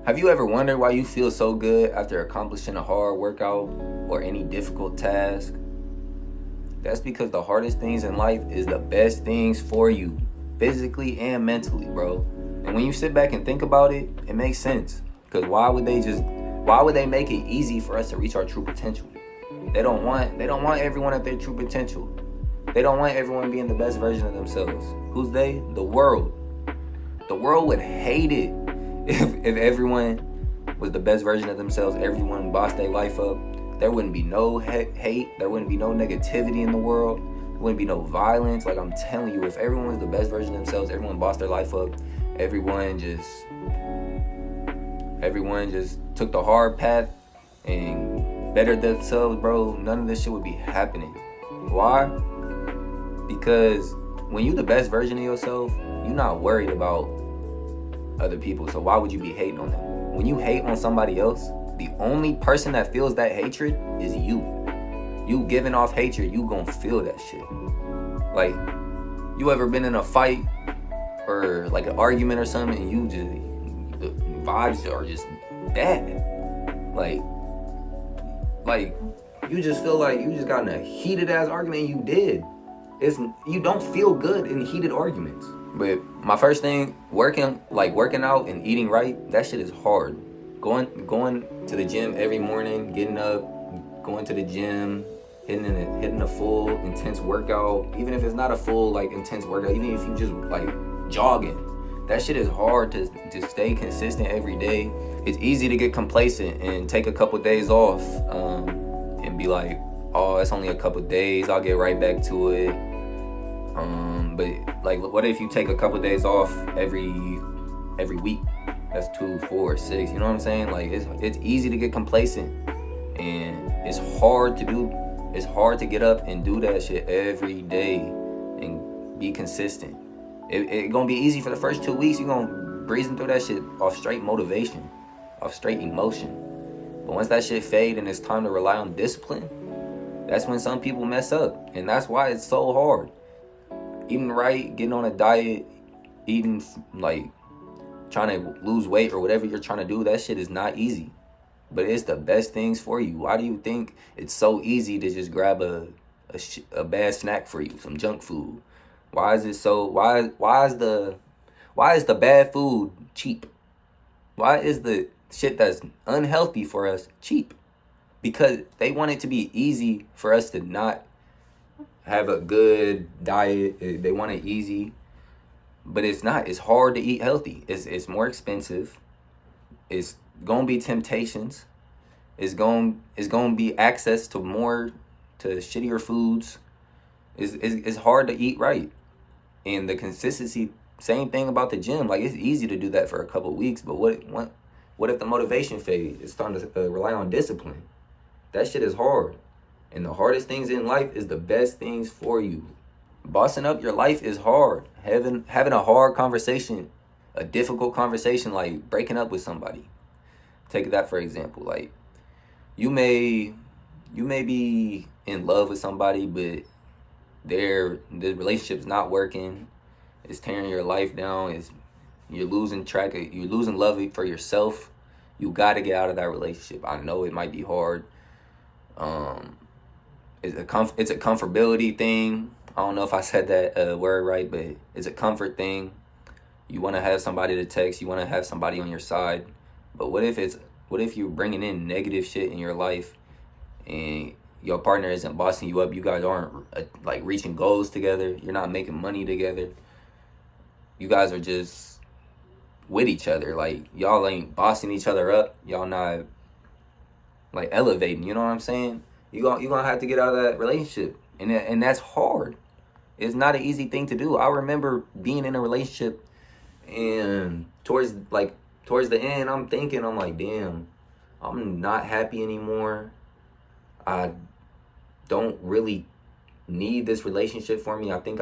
Have you ever wondered why you feel so good after accomplishing a hard workout or any difficult task? That's because the hardest things in life is the best things for you, physically and mentally, bro. And when you sit back and think about it, it makes sense. Because why would they make it easy for us to reach our true potential? They don't want everyone at their true potential. They don't want everyone being the best version of themselves. Who's they? The world. The world would hate it if everyone was the best version of themselves, everyone bossed their life up. There wouldn't be no hate, there wouldn't be no negativity in the world, there wouldn't be no violence. Like, I'm telling you, if everyone was the best version of themselves, everyone bossed their life up, everyone just took the hard path and bettered themselves, bro, none of this shit would be happening. Why? Because when you're the best version of yourself, you're not worried about other people, so why would you be hating on them? When you hate on somebody else, the only person that feels that hatred is you. You giving off hatred, you gonna feel that shit. Like, you ever been in a fight or like an argument or something and the vibes are just bad. Like you just feel like you just got in a heated ass argument and you did. You don't feel good in heated arguments. But my first thing, working out and eating right, that shit is hard. Going to the gym every morning, getting up, going to the gym, hitting a full intense workout, even if it's not a full like intense workout, even if you just like jogging, that shit is hard to stay consistent every day. It's easy to get complacent and take a couple days off and be like, oh, it's only a couple days, I'll get right back to it. But like, what if you take a couple days off every week? That's 2, 4, 6. You know what I'm saying? Like, it's easy to get complacent, and it's hard to do. It's hard to get up and do that shit every day and be consistent. It gonna be easy for the first 2 weeks. You gonna breezing through that shit off straight motivation, off straight emotion. But once that shit fade and it's time to rely on discipline, that's when some people mess up, and that's why it's so hard. Eating right, getting on a diet, eating like trying to lose weight or whatever you're trying to do, that shit is not easy. But it's the best things for you. Why do you think it's so easy to just grab a bad snack for you, some junk food? Why is it so? Why is the bad food cheap? Why is the shit that's unhealthy for us cheap? Because they want it to be easy for us to not have a good diet. They want it easy, but it's not. It's hard to eat healthy. It's more expensive. It's gonna be temptations. It's gonna be access to shittier foods. It's hard to eat right, and the consistency. Same thing about the gym. Like, it's easy to do that for a couple weeks, but what if the motivation fades? It's time to rely on discipline. That shit is hard. And the hardest things in life is the best things for you. Bossing up your life is hard. Having a hard conversation, a difficult conversation, like breaking up with somebody. Take that for example. Like, you may be in love with somebody, but the relationship's not working. It's tearing your life down. You're losing love for yourself. You got to get out of that relationship. I know it might be hard. It's a comfortability thing. I don't know if I said that word right, but it's a comfort thing. You want to have somebody to text. You want to have somebody on your side. But what if you're bringing in negative shit in your life and your partner isn't bossing you up? You guys aren't like reaching goals together. You're not making money together. You guys are just with each other. Like, y'all ain't bossing each other up. Y'all not like elevating. You know what I'm saying? You're gonna have to get out of that relationship, and that's hard. It's not an easy thing to do. I remember being in a relationship, and towards the end, I'm like, damn, I'm not happy anymore. I don't really need this relationship for me. I think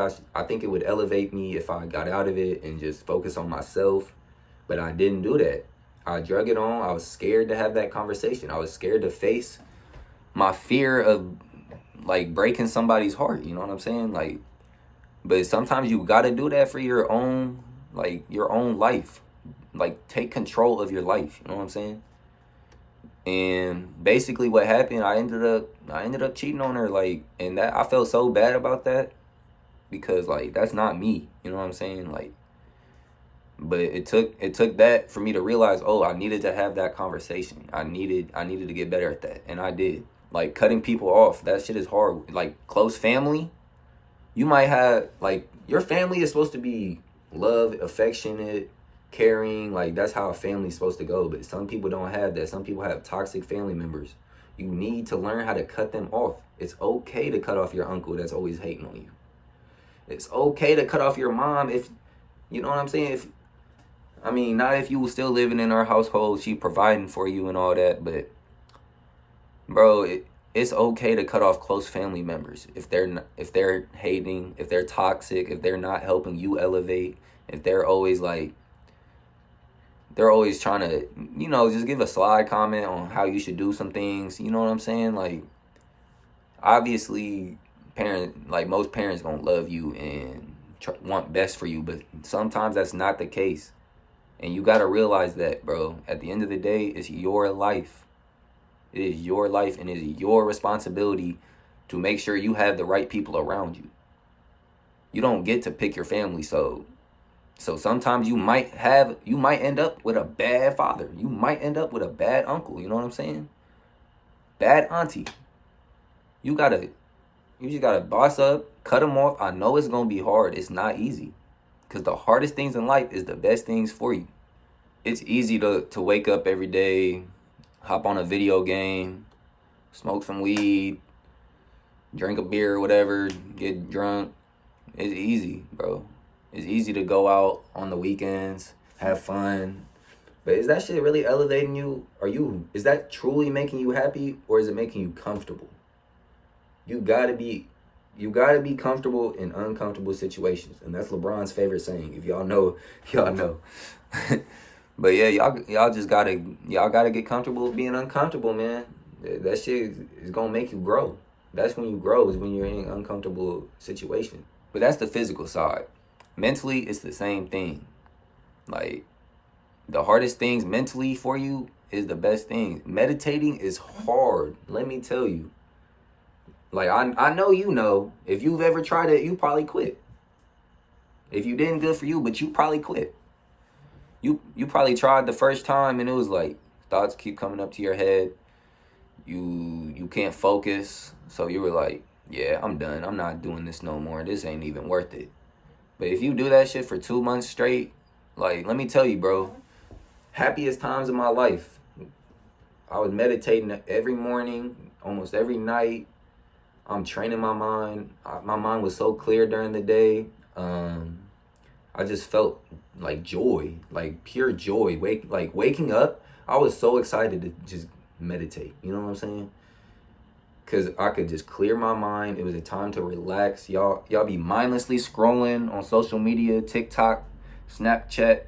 it would elevate me if I got out of it and just focus on myself, but I didn't do that. I drug it on. I was scared to have that conversation. I was scared to face my fear of like breaking somebody's heart. You know what I'm saying? Like, but sometimes you gotta do that for your own life. like take control of your life. You know what I'm saying? And basically what happened, I ended up cheating on her, like, and that I felt so bad about that because like that's not me. You know what I'm saying? Like, but it took that for me to realize, oh, I needed to have that conversation. I needed to get better at that, and I did. Like cutting people off, that shit is hard. Like close family, you might have, like, your family is supposed to be love, affectionate, caring. Like that's how a family's supposed to go. But some people don't have that. Some people have toxic family members. You need to learn how to cut them off. It's okay to cut off your uncle that's always hating on you. It's okay to cut off your mom if, you know what I'm saying? If, I mean, not if you were still living in her household, she providing for you and all that, but bro, it's okay to cut off close family members if they're hating, if they're toxic, if they're not helping you elevate, if they're always like, they're always trying to, you know, just give a slide comment on how you should do some things. You know what I'm saying? Like, obviously, most parents gonna love you and want best for you, but sometimes that's not the case. And you gotta realize that, bro. At the end of the day, it's your life. It is your life, and it is your responsibility to make sure you have the right people around you. You don't get to pick your family, so sometimes you might end up with a bad father. You might end up with a bad uncle. You know what I'm saying? Bad auntie. You just gotta boss up, cut them off. I know it's gonna be hard. It's not easy, because the hardest things in life is the best things for you. It's easy to wake up every day, hop on a video game, smoke some weed, drink a beer or whatever, get drunk. It's easy, bro. It's easy to go out on the weekends, have fun. But is that shit really elevating you? Is that truly making you happy, or is it making you comfortable? You gotta be comfortable in uncomfortable situations. And that's LeBron's favorite saying. If y'all know, y'all know. But yeah, y'all gotta get comfortable with being uncomfortable, man. That shit is gonna make you grow. That's when you grow, is when you're in uncomfortable situations. But that's the physical side. Mentally, it's the same thing. Like, the hardest things mentally for you is the best thing. Meditating is hard, let me tell you. Like, I know you know, if you've ever tried it, you probably quit. If you didn't, good for you, but you probably quit. You probably tried the first time and it was like, thoughts keep coming up to your head. You can't focus. So you were like, yeah, I'm done. I'm not doing this no more. This ain't even worth it. But if you do that shit for 2 months straight, like, let me tell you, bro, happiest times of my life. I was meditating every morning, almost every night. I'm training my mind. My mind was so clear during the day. I just felt like joy, like pure joy. Waking up, I was so excited to just meditate. You know what I'm saying? Because I could just clear my mind. It was a time to relax. Y'all be mindlessly scrolling on social media, TikTok, Snapchat,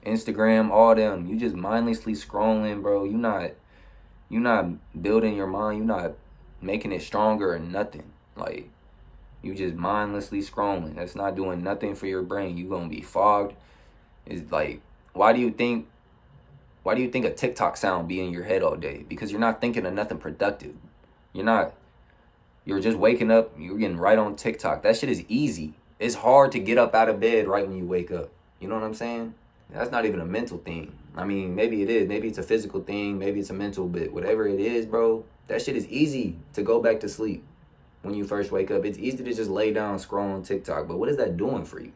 Instagram, all them. You just mindlessly scrolling, bro. You not building your mind. You not making it stronger or nothing. Like, you just mindlessly scrolling. That's not doing nothing for your brain. You gonna be fogged. It's like, why do you think a TikTok sound be in your head all day? Because you're not thinking of nothing productive. You're just waking up, you're getting right on TikTok. That shit is easy. It's hard to get up out of bed right when you wake up. You know what I'm saying? That's not even a mental thing. I mean, maybe it is. Maybe it's a physical thing. Maybe it's a mental, but whatever it is, bro, that shit is easy to go back to sleep when you first wake up. It's easy to just lay down, scroll on TikTok. But what is that doing for you?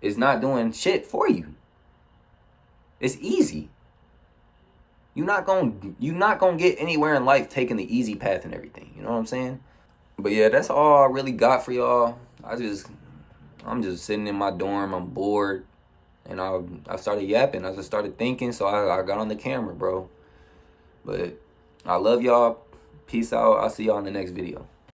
It's not doing shit for you. It's easy. You're not gonna get anywhere in life taking the easy path and everything. You know what I'm saying? But yeah, that's all I really got for y'all. I'm just sitting in my dorm. I'm bored, and I started yapping. I just started thinking, so I got on the camera, bro. But I love y'all. Peace out. I'll see y'all in the next video.